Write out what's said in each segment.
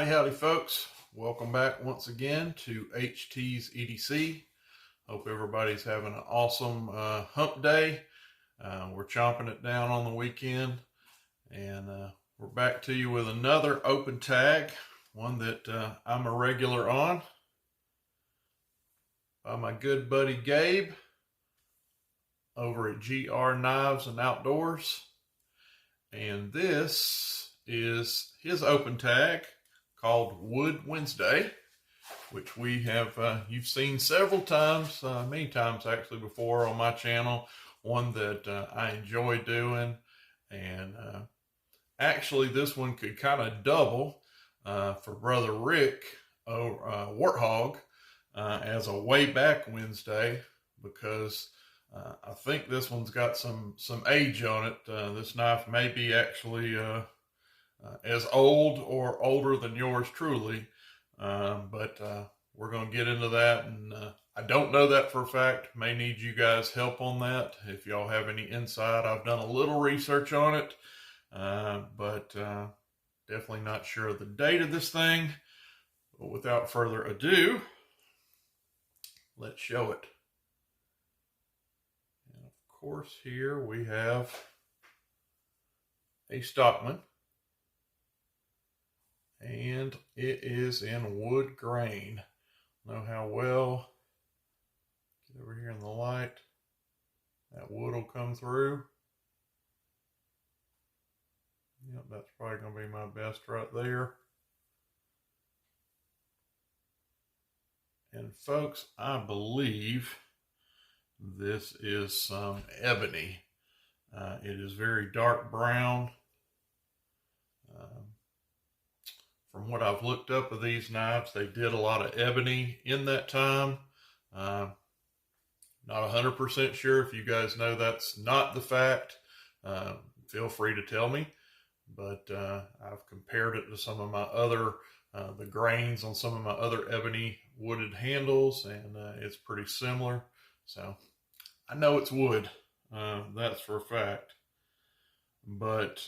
Howdy folks. Welcome back once again to HT's EDC. Hope everybody's having an awesome hump day. We're chomping it down on the weekend, and we're back to you with another open tag, one that I'm a regular on, by my good buddy Gabe over at GR Knives and Outdoors. And this is his open tag called Wood Wednesday, which we have, you've seen several times, many times actually before on my channel, one that I enjoy doing. And actually this one could kind of double for Brother Rick Warthog as a way back Wednesday, because I think this one's got some age on it. This knife may be actually as old or older than yours truly, but we're going to get into that, and I don't know that for a fact. May need you guys' help on that if y'all have any insight. I've done a little research on it, but definitely not sure of the date of this thing. But without further ado, let's show it. And of course here we have a Stockman, and it is in wood grain. Know how well, get over here in the light, that wood will come through. Yep, that's probably going to be my best right there. And folks, I believe this is some ebony. It is very dark brown. From what I've looked up of these knives, they did a lot of ebony in that time. Not 100% sure. If you guys know that's not the fact, feel free to tell me. But I've compared it to some of my other, the grains on some of my other ebony wooded handles, and it's pretty similar. So I know it's wood, that's for a fact. But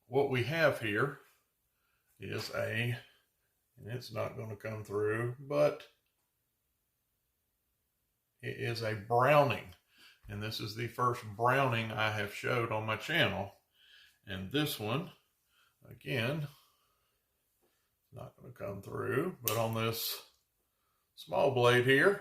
what we have here is and it's not going to come through, but it is a Browning. And this is the first Browning I have showed on my channel. And this one, again, not going to come through, but on this small blade here,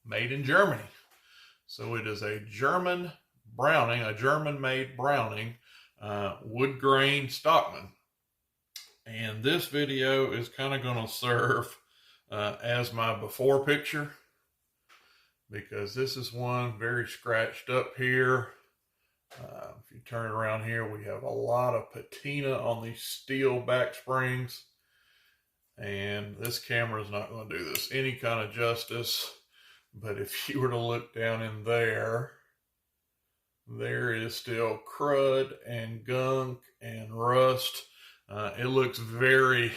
made in Germany. So it is a German Browning, a German-made Browning wood grain Stockman. And this video is kind of going to serve as my before picture, because this is one very scratched up here. If you turn around here, we have a lot of patina on these steel back springs, and this camera is not going to do this any kind of justice. But if you were to look down in there, there is still crud and gunk and rust. It looks very,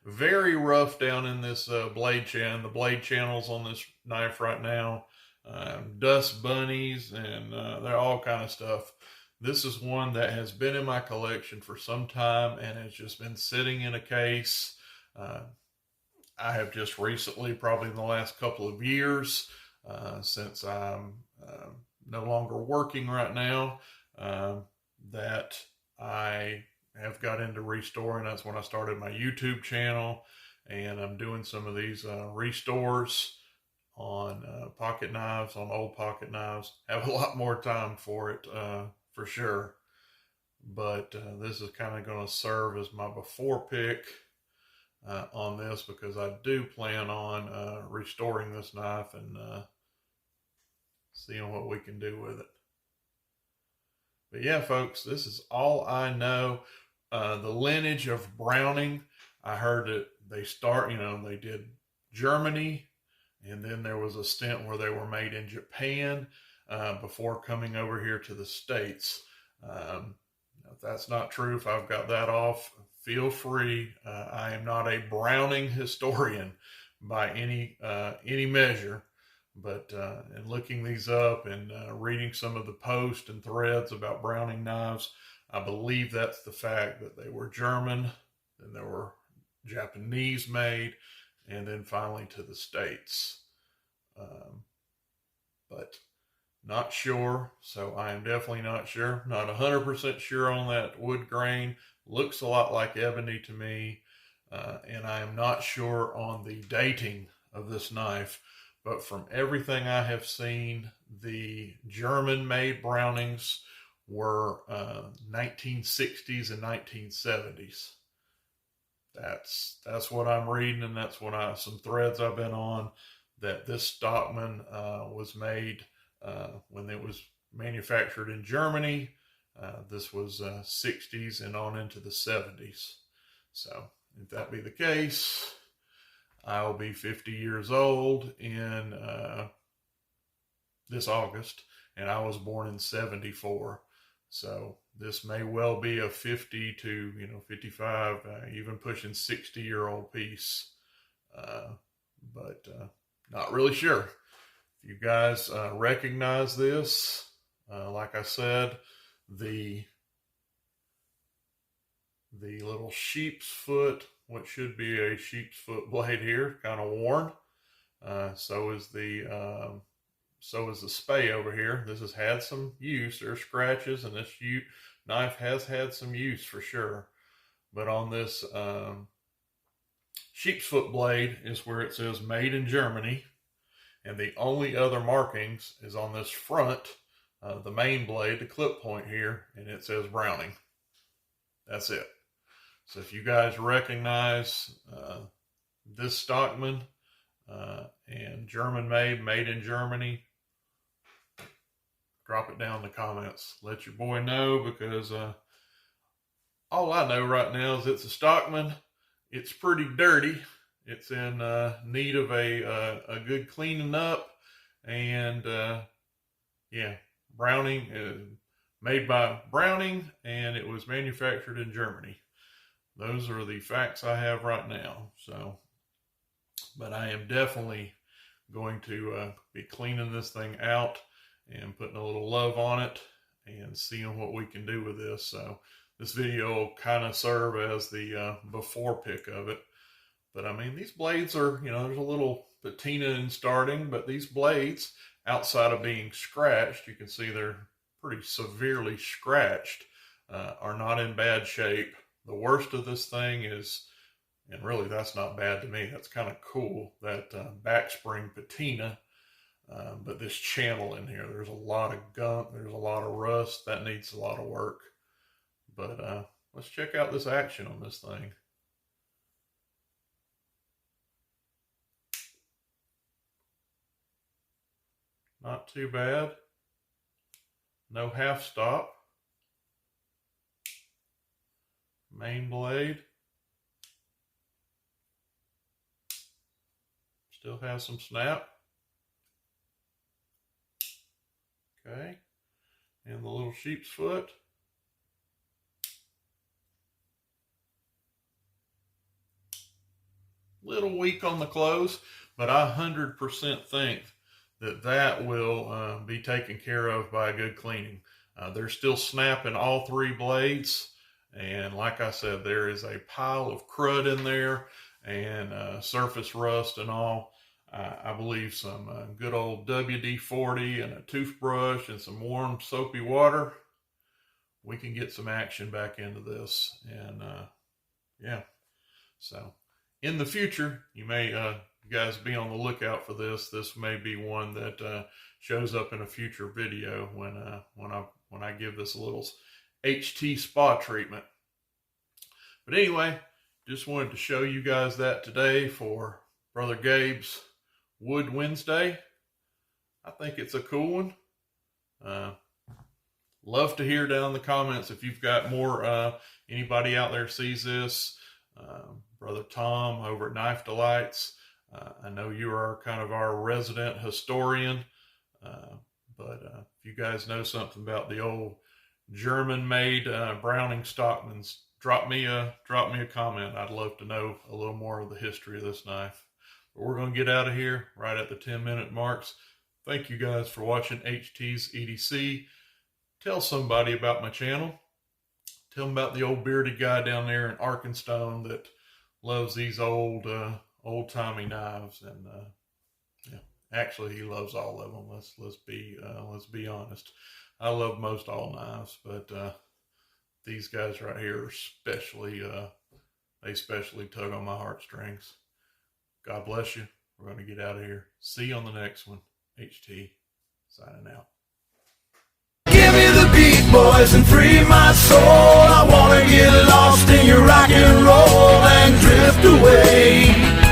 very rough down in this blade channel. The blade channels on this knife right now, dust bunnies, and they're all kind of stuff. This is one that has been in my collection for some time and has just been sitting in a case. I have just recently, probably in the last couple of years, since I'm no longer working right now, that I have got into restoring. That's when I started my YouTube channel, and I'm doing some of these restores on pocket knives, on old pocket knives. Have a lot more time for it, for sure. But this is kind of going to serve as my before pick on this, because I do plan on restoring this knife and seeing what we can do with it. But yeah, folks, this is all I know. The lineage of Browning, I heard that they start, they did Germany, and then there was a stint where they were made in Japan before coming over here to the States. If that's not true, if I've got that off, feel free. I am not a Browning historian by any measure. But in looking these up and reading some of the posts and threads about Browning knives, I believe that's the fact that they were German, then they were Japanese made, and then finally to the States. But not sure, so I am definitely not sure. Not 100% sure on that wood grain. Looks a lot like ebony to me, and I am not sure on the dating of this knife. But from everything I have seen, the German-made Brownings were 1960s and 1970s. That's what I'm reading, and that's what some threads I've been on, that this Stockman was made when it was manufactured in Germany. This was 60s and on into the 70s. So if that be the case, I'll be 50 years old in this August, and I was born in 74. So this may well be a 50 to 55, even pushing 60-year-old piece, but not really sure. If you guys recognize this, like I said, the little sheep's foot, what should be a sheep's foot blade here, kind of worn. So is the spay over here. This has had some use. There's scratches, and this knife has had some use for sure. But on this sheep's foot blade is where it says made in Germany. And the only other markings is on this front, the main blade, the clip point here, and it says Browning. That's it. So if you guys recognize this Stockman and German-made, made in Germany, drop it down in the comments. Let your boy know, because all I know right now is it's a Stockman. It's pretty dirty. It's in need of a good cleaning up, and yeah, Browning, made by Browning, and it was manufactured in Germany. Those are the facts I have right now. So, but I am definitely going to be cleaning this thing out and putting a little love on it and seeing what we can do with this. So this video will kind of serve as the before pick of it. But I mean, these blades are, there's a little patina in starting, but these blades, outside of being scratched, you can see they're pretty severely scratched, are not in bad shape. The worst of this thing is, and really that's not bad to me, that's kind of cool, that back spring patina, but this channel in here, there's a lot of gunk, there's a lot of rust, that needs a lot of work. But let's check out this action on this thing. Not too bad. No half stop. Main blade. Still has some snap. Okay. And the little sheep's foot. Little weak on the close, but I 100% think that will be taken care of by a good cleaning. There's still snap in all three blades, and like I said, there is a pile of crud in there and surface rust and all. I believe some good old WD-40 and a toothbrush and some warm soapy water, we can get some action back into this. And yeah, so in the future, you may you guys be on the lookout for this. This may be one that shows up in a future video when I give this a little HT spa treatment. But anyway, just wanted to show you guys that today for Brother Gabe's Wood Wednesday. I think it's a cool one. Love to hear down in the comments if you've got more, anybody out there sees this. Brother Tom over at Knife Delights. I know you are kind of our resident historian, but if you guys know something about the old German-made Browning Stockmans, drop me a comment. I'd love to know a little more of the history of this knife. But we're going to get out of here right at the 10-minute marks. Thank you guys for watching HT's EDC. Tell somebody about my channel. Tell them about the old bearded guy down there in Arkansas that loves these old-timey knives, and yeah, actually he loves all of them. Let's be honest. I love most all knives, but these guys right here are they especially tug on my heartstrings. God bless you. We're going to get out of here. See you on the next one. HT signing out. Give me the beat, boys, and free my soul. I wanna get lost in your rock and roll and drift away.